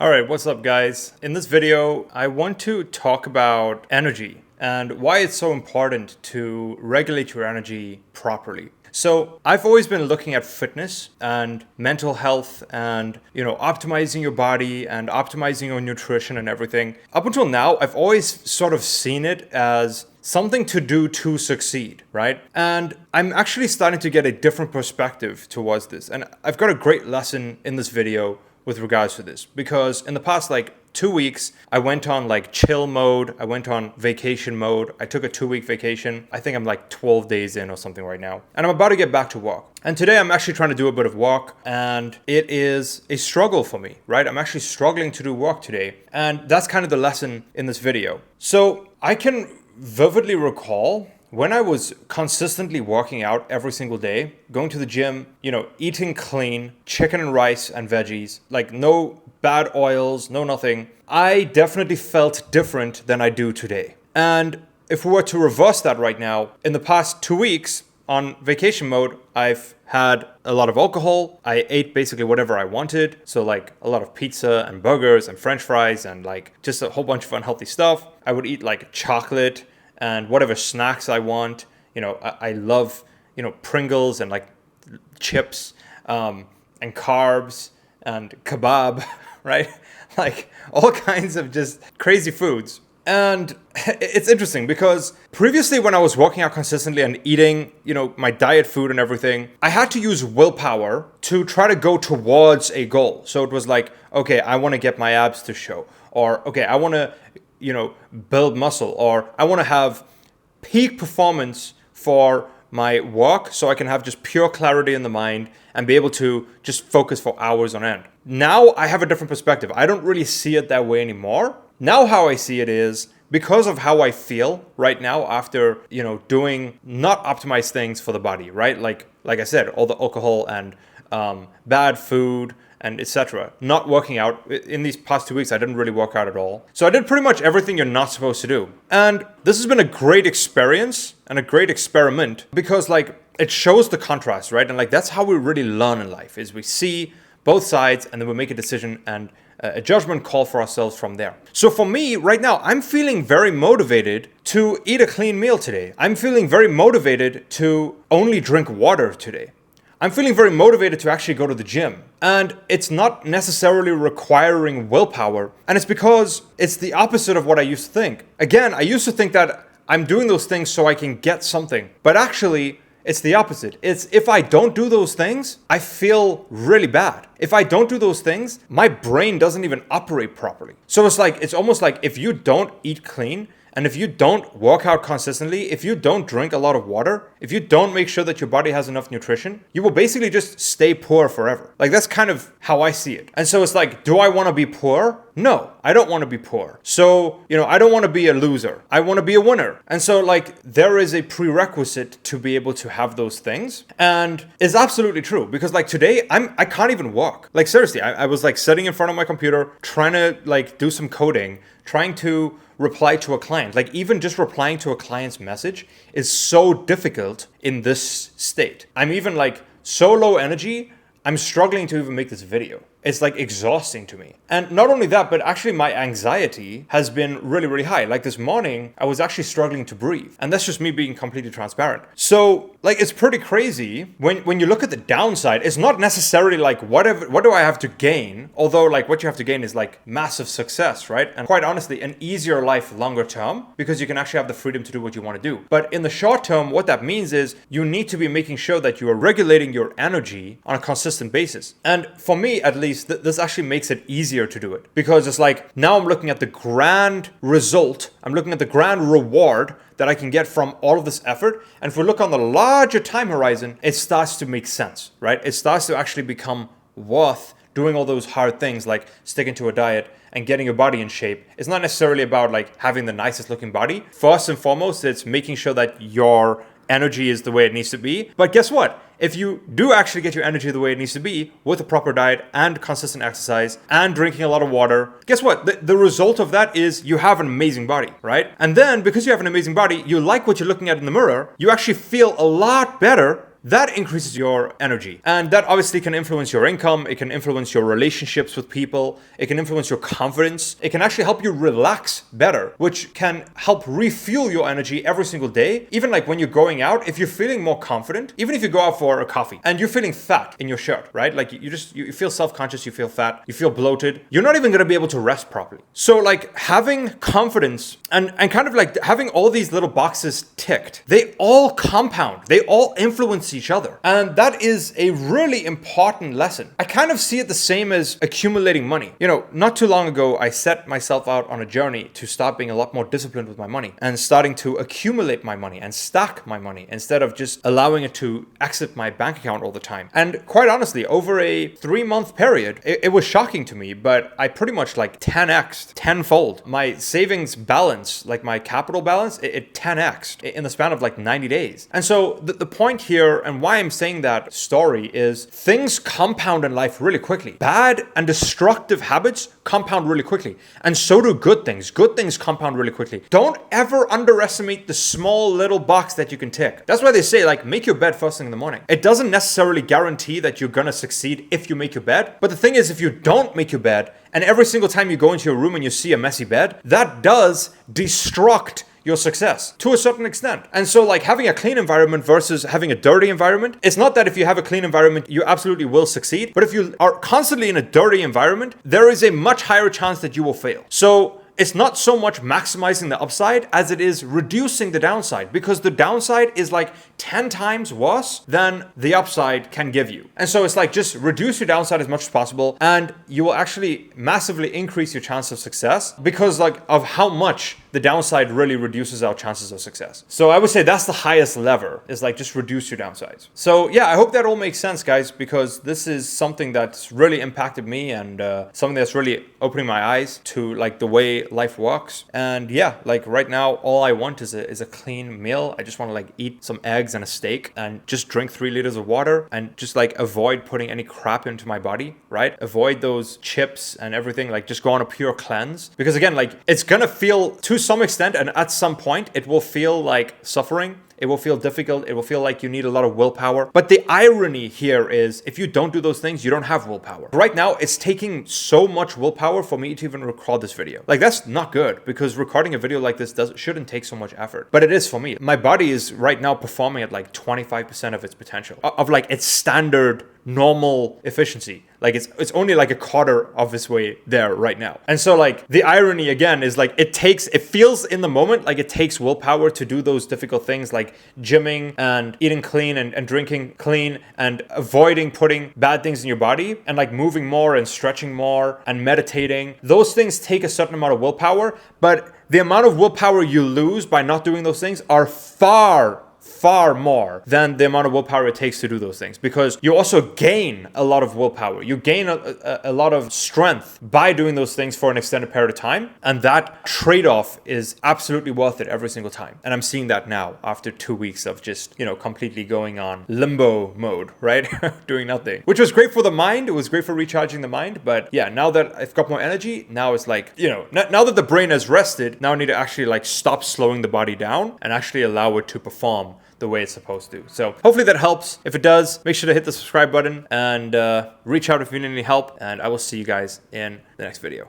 Alright, what's up guys? In this video, I want to talk about energy and why it's so important to regulate your energy properly. So I've always been looking at fitness and mental health and, optimizing your body and optimizing your nutrition and everything. Up until now, I've always sort of seen it as something to do to succeed, right? And I'm actually starting to get a different perspective towards this. And I've got a great lesson in this video with regards to this, because in the past 2 weeks I went on chill mode, I went on vacation mode. I took a 2-week vacation. I think I'm 12 days in or something right now, and I'm about to get back to work. And today I'm actually trying to do a bit of work, and it is a struggle for me, right? I'm actually struggling to do work today, and that's kind of the lesson in this video. So I can vividly recall when I was consistently working out every single day, going to the gym, eating clean, chicken and rice and veggies, no bad oils, no nothing, I definitely felt different than I do today. And if we were to reverse that right now, in the past 2 weeks on vacation mode, I've had a lot of alcohol. I ate basically whatever I wanted. So a lot of pizza and burgers and French fries and just a whole bunch of unhealthy stuff. I would eat chocolate and whatever snacks I want. I love, Pringles and chips and carbs and kebab, right? All kinds of just crazy foods. And it's interesting because previously when I was working out consistently and eating, my diet food and everything, I had to use willpower to try to go towards a goal. So it was okay, I want to get my abs to show, or okay, I want to build muscle, or I want to have peak performance for my work so I can have just pure clarity in the mind and be able to just focus for hours on end. Now I have a different perspective. I don't really see it that way anymore. Now how I see it is because of how I feel right now after, doing not optimized things for the body, right? Like I said, all the alcohol and bad food and etc. Not working out. In these past 2 weeks, I didn't really work out at all. So I did pretty much everything you're not supposed to do. And this has been a great experience and a great experiment because it shows the contrast, right? And that's how we really learn in life, is we see both sides and then we make a decision and a judgment call for ourselves from there. So for me right now, I'm feeling very motivated to eat a clean meal today. I'm feeling very motivated to only drink water today. I'm feeling very motivated to actually go to the gym. And it's not necessarily requiring willpower. And it's because it's the opposite of what I used to think. Again, I used to think that I'm doing those things so I can get something. But actually, it's the opposite. It's if I don't do those things, I feel really bad. If I don't do those things, my brain doesn't even operate properly. So it's almost like if you don't eat clean, and if you don't work out consistently, if you don't drink a lot of water, if you don't make sure that your body has enough nutrition, you will basically just stay poor forever. That's kind of how I see it. And so it's do I want to be poor? No, I don't want to be poor. So, I don't want to be a loser. I want to be a winner. And so there is a prerequisite to be able to have those things. And it's absolutely true because today I can't even walk. Seriously, I was sitting in front of my computer trying to do some coding, trying to reply to a client. Even just replying to a client's message is so difficult in this state. I'm even so low energy, I'm struggling to even make this video. It's exhausting to me. And not only that, but actually my anxiety has been really, really high. This morning, I was actually struggling to breathe. And that's just me being completely transparent. So it's pretty crazy when you look at the downside. It's not necessarily what do I have to gain? Although what you have to gain is massive success, right? And quite honestly, an easier life longer term because you can actually have the freedom to do what you want to do. But in the short term, what that means is you need to be making sure that you are regulating your energy on a consistent basis. And for me, at least, this actually makes it easier to do it because it's now I'm looking at the grand result. I'm looking at the grand reward that I can get from all of this effort. And if we look on the larger time horizon, it starts to make sense, right? It starts to actually become worth doing all those hard things like sticking to a diet and getting your body in shape. It's not necessarily about having the nicest looking body. First and foremost, it's making sure that your energy is the way it needs to be. But guess what? If you do actually get your energy the way it needs to be with a proper diet and consistent exercise and drinking a lot of water, guess what? The result of that is you have an amazing body, right? And then because you have an amazing body, you like what you're looking at in the mirror, you actually feel a lot better that increases your energy. And that obviously can influence your income. It can influence your relationships with people. It can influence your confidence. It can actually help you relax better, which can help refuel your energy every single day. Even like when you're going out, if you're feeling more confident, even if you go out for a coffee and you're feeling fat in your shirt, right? Like you feel self-conscious, you feel fat, you feel bloated, you're not even going to be able to rest properly. So like having confidence and kind of like having all these little boxes ticked, they all compound, they all influence each other. And that is a really important lesson. I kind of see it the same as accumulating money. You know, not too long ago, I set myself out on a journey to start being a lot more disciplined with my money and starting to accumulate my money and stack my money instead of just allowing it to exit my bank account all the time. And quite honestly, over a 3-month period, it was shocking to me, but I pretty much like 10x'd, tenfold my savings balance, like my capital balance, it 10x'd in the span of like 90 days. And so the point here and why I'm saying that story is things compound in life really quickly. Bad and destructive habits compound really quickly. And so do good things. Good things compound really quickly. Don't ever underestimate the small little box that you can tick. That's why they say like make your bed first thing in the morning. It doesn't necessarily guarantee that you're gonna succeed if you make your bed. But the thing is, if you don't make your bed and every single time you go into your room and you see a messy bed, that does destruct your success to a certain extent. And so like having a clean environment versus having a dirty environment, it's not that if you have a clean environment, you absolutely will succeed. But if you are constantly in a dirty environment, there is a much higher chance that you will fail. So it's not so much maximizing the upside as it is reducing the downside, because the downside is like 10 times worse than the upside can give you. And so it's like just reduce your downside as much as possible and you will actually massively increase your chance of success because like of how much the downside really reduces our chances of success. So I would say that's the highest lever, is like just reduce your downsides. So yeah, I hope that all makes sense, guys, because this is something that's really impacted me and something that's really opening my eyes to like the way life works. And yeah, like right now, all I want is a clean meal. I just want to like eat some eggs and a steak and just drink 3 liters of water and just like avoid putting any crap into my body, right? Avoid those chips and everything, like just go on a pure cleanse. Because again, like it's gonna feel to some extent and at some point it will feel like suffering. It will feel difficult. It will feel like you need a lot of willpower. But the irony here is if you don't do those things, you don't have willpower. Right now, it's taking so much willpower for me to even record this video. Like that's not good because recording a video like this shouldn't take so much effort. But it is for me. My body is right now performing at like 25% of its potential, of like its standard normal efficiency. Like it's only like a quarter of its way there right now. And so like the irony again is like it feels in the moment like it takes willpower to do those difficult things like gymming and eating clean and drinking clean and avoiding putting bad things in your body and like moving more and stretching more and meditating. Those things take a certain amount of willpower, but the amount of willpower you lose by not doing those things are far more than the amount of willpower it takes to do those things, because you also gain a lot of willpower. You gain a lot of strength by doing those things for an extended period of time. And that trade-off is absolutely worth it every single time. And I'm seeing that now after 2 weeks of just, completely going on limbo mode, right? Doing nothing, which was great for the mind. It was great for recharging the mind. But yeah, now that I've got more energy, now it's like, now that the brain has rested, now I need to actually like stop slowing the body down and actually allow it to perform the way it's supposed to. So hopefully that helps. If it does, make sure to hit the subscribe button and reach out if you need any help. And I will see you guys in the next video.